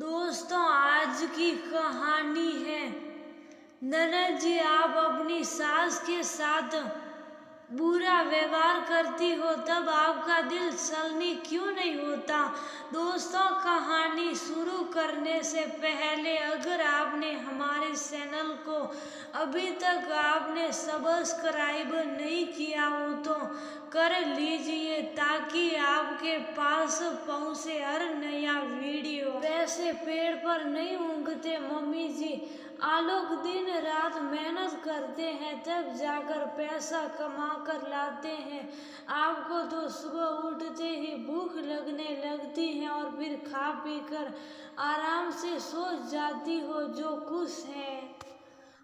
दोस्तों, आज की कहानी है। ननद जी, आप अपनी सास के साथ बुरा व्यवहार करती हो तब आपका दिल छलनी क्यों नहीं होता। दोस्तों, कहानी शुरू करने से पहले अगर आपने हमारे चैनल को अभी तक आपने सब्सक्राइब नहीं किया हो तो कर लीजिए ताकि आपके पास पहुंचे हर नया वीडियो। वैसे पेड़ पर नहीं उगते मम्मी जी, आलोक दिन रात मेहनत करते हैं तब जाकर पैसा कमा कर लाते हैं। आपको तो सुबह उठते ही भूख लगने लगती है और फिर खा पी कर आराम से सो जाती हो। जो कुछ है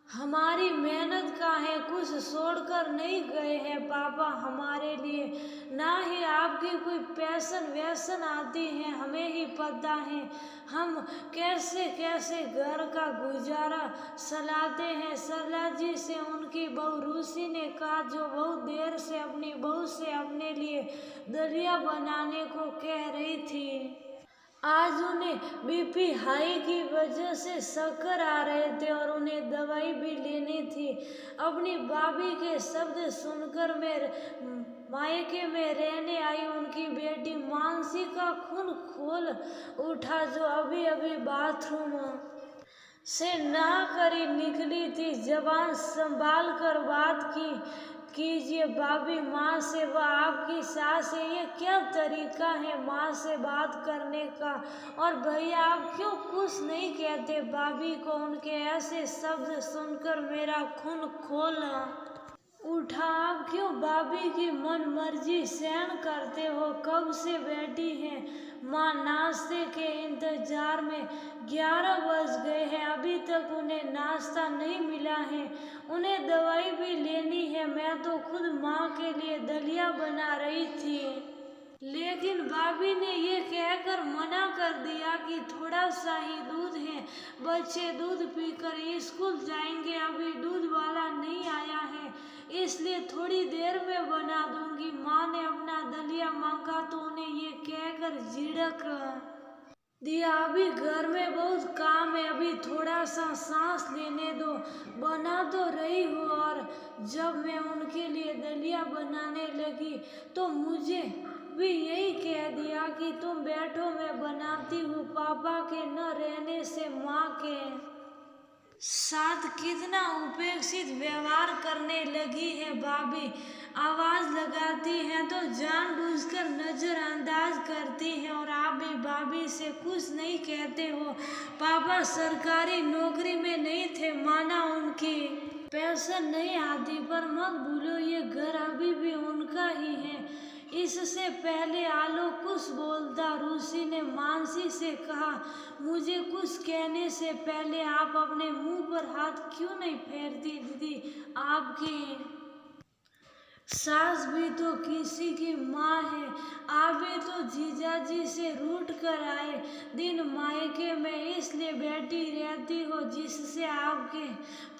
हमारी मेहनत का है, कुछ छोड़कर नहीं गए हैं पापा हमारे लिए। ना ही आपकी कोई पैसन वैसन आती है, हमें ही पता है हम कैसे कैसे घर का गुजारा चलाते हैं। सरला जी से उनकी बहू रूसी ने कहा, जो बहुत देर से अपनी बहू से अपने लिए दलिया बनाने को कह रही थी। आज उन्हें बीपी हाई की वजह से चक्कर आ रहे थे और उन्हें दवाई भी लेनी थी। अपनी भाभी के शब्द सुनकर मैं मायके में रहने आई उनकी बेटी मानसी का खून खोल उठा, जो अभी अभी बाथरूम से नहा कर निकली थी। जबान संभाल कर बात कीजिए भाभी, माँ से, वह आपकी सास है। ये क्या तरीका है माँ से बात करने का। और भैया, आप क्यों कुछ नहीं कहते भाभी को। उनके ऐसे शब्द सुनकर मेरा खून खोला उठा। आप क्यों भाभी की मन मर्जी सहन करते हो। कब से बैठी हैं माँ नाश्ते के इंतजार में। 11 बज गए हैं, अभी तक उन्हें नाश्ता नहीं मिला है। उन्हें दवाई भी लेनी है। मैं तो खुद माँ के लिए दलिया बना रही थी, लेकिन भाभी ने ये कहकर मना कर दिया कि थोड़ा सा ही दूध है, बच्चे दूध पीकर स्कूल जाएंगे, अभी दूध वाला नहीं आया है, इसलिए थोड़ी देर में बना दूंगी। माँ ने अपना दलिया मांगा तो उन्हें ये कहकर झिड़क दिया, अभी घर में बहुत काम है, अभी थोड़ा सा सांस लेने दो, बना तो रही हूँ। और जब मैं उनके लिए दलिया बनाने लगी तो मुझे भी यही कह दिया कि तुम बैठो मैं बनाती हूँ। पापा के न रहने से माँ के साथ कितना उपेक्षित व्यवहार करने लगी है भाभी। आवाज लगाती हैं तो जानबूझकर नजरअंदाज करती हैं और आप भी भाभी से कुछ नहीं कहते हो। पापा सरकारी नौकरी में नहीं थे, माना उनकी पेंशन नहीं आती, पर मत भूलो ये घर अभी भी उनका ही है। इससे पहले आलोक कुछ बोलता, रूसी ने मानसी से कहा, मुझे कुछ कहने से पहले आप अपने मुंह पर हाथ क्यों नहीं फेरती दीदी। आपकी सास भी तो किसी की माँ है। आप भी तो जीजाजी से रूठ कर आए दिन मायके में इसलिए बैठी रहती हो जिससे आपके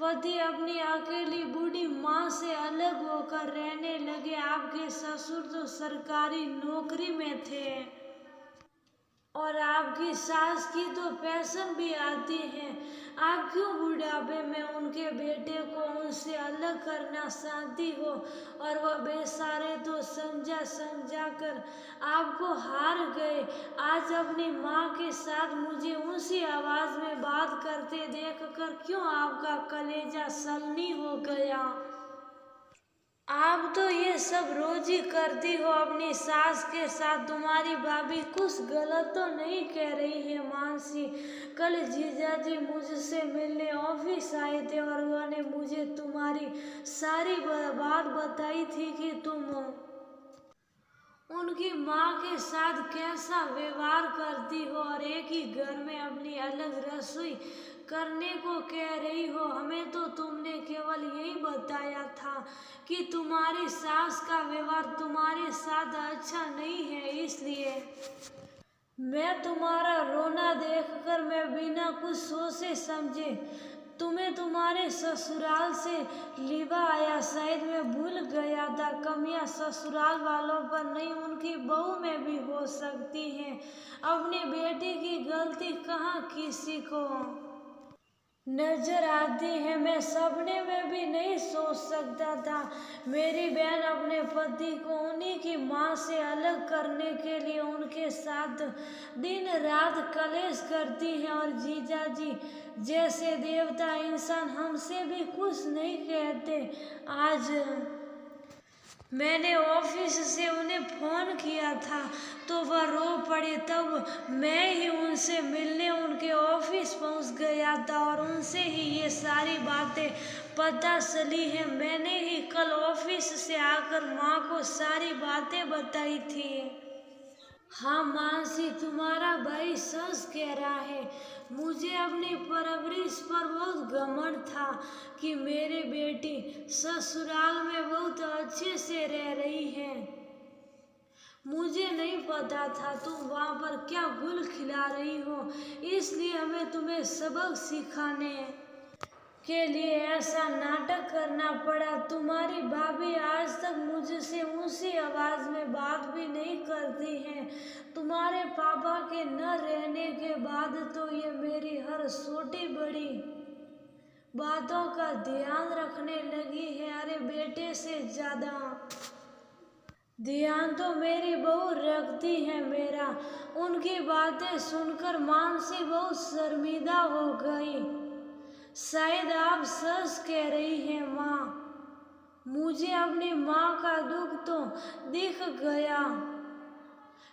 पति अपनी अकेली बूढ़ी माँ से अलग होकर रहने लगे। आपके ससुर तो सरकारी नौकरी में थे और आपकी सास की तो पेंशन भी आती है। आप क्यों बुढ़ापे में उनके बेटे को उनसे अलग करना चाहती हो। और वह बेचारे तो समझा कर आपको हार गए। आज अपनी माँ के साथ मुझे उसी आवाज में बात करते देखकर क्यों आपका कलेजा छलनी हो गया। आप तो ये सब रोज ही करती हो अपनी सास के साथ। तुम्हारी भाभी कुछ गलत तो नहीं कह रही है मानसी। कल जीजाजी मुझसे मिलने ऑफिस आए थे और उन्होंने मुझे तुम्हारी सारी बात बताई थी कि तुम उनकी माँ के साथ कैसा व्यवहार करती हो और एक ही घर में अपनी अलग रसोई करने को कह रही हो। हमें तो तुमने केवल यही बताया था कि तुम्हारी सास का व्यवहार तुम्हारे साथ अच्छा नहीं है, इसलिए मैं तुम्हारा रोना देखकर मैं बिना कुछ सोचे समझे तुम्हें तुम्हारे ससुराल से लिवा आया, शायद मैं भूल गया था। कमियां ससुराल वालों पर नहीं, उनकी बहू में भी हो सकती हैं। अपनी बेटी की गलती कहाँ किसी को नजर आती है। मैं सपने में भी नहीं सोच सकता था मेरी बहन अपने पति को उन्हीं की माँ से अलग करने के लिए उनके साथ दिन रात कलेश करती है। और जीजा जी जैसे देवता इंसान हमसे भी कुछ नहीं कहते। आज मैंने ऑफिस से उन्हें फोन किया था तो वह रो पड़े, तब मैं ही उनसे मिलने उनके ऑफिस पहुंच गया था और उनसे ही ये सारी बातें पता चली है। मैंने ही कल ऑफिस से आकर माँ को सारी बातें बताई थी। हाँ मानसी, तुम्हारा भाई सच कह रहा है। मुझे अपनी परवरिश पर बहुत घमंड था कि मेरी बेटी ससुराल में बहुत अच्छे से रह रही है। मुझे नहीं पता था तुम वहाँ पर क्या गुल खिला रही हो, इसलिए हमें तुम्हें सबक सिखाने के लिए ऐसा नाटक करना पड़ा। तुम्हारी भाभी आज तक मुझसे ऊंची आवाज में बात भी नहीं करती हैं। तुम्हारे पापा के न रहने के बाद तो ये मेरी हर छोटी बड़ी बातों का ध्यान रखने लगी है। अरे बेटे से ज्यादा ध्यान तो मेरी बहू रखती है मेरा। उनकी बातें सुनकर मानसी बहुत शर्मिंदा हो गई। शायद आप सच कह रही हैं माँ, मुझे अपनी माँ का दुख तो दिख गया,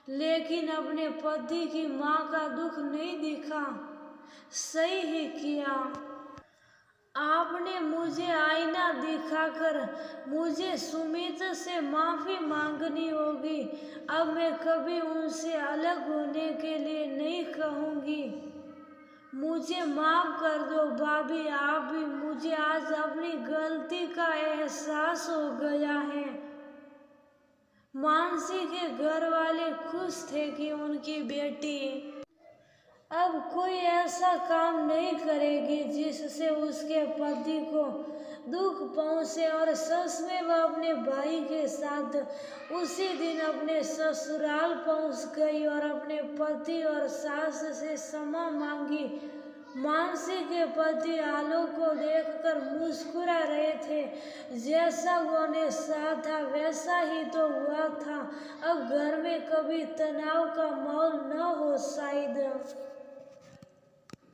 लेकिन अपने पति की माँ का दुख नहीं दिखा। सही ही किया, आपने मुझे आईना दिखाकर मुझे सुमित से माफ़ी मांगनी होगी। अब मैं कभी उनसे अलग होने के लिए नहीं कहूँगी। मुझे माफ़ कर दो भाभी, आप भी। मुझे आज अपनी गलती का एहसास हो गया है। मानसी के घर वाले खुश थे कि उनकी बेटी अब कोई ऐसा काम नहीं करेगी जिससे उसके पति को दुख पहुंचे। और सच में वह अपने भाई के साथ उसी दिन अपने ससुराल पहुंच गई और अपने पति और सास से क्षमा मांगी। मानसी के पति आलोक को देखकर मुस्कुरा रहे थे। जैसा उन्होंने चाहा था वैसा ही तो हुआ था। अब घर में कभी तनाव का माहौल न हो शायद।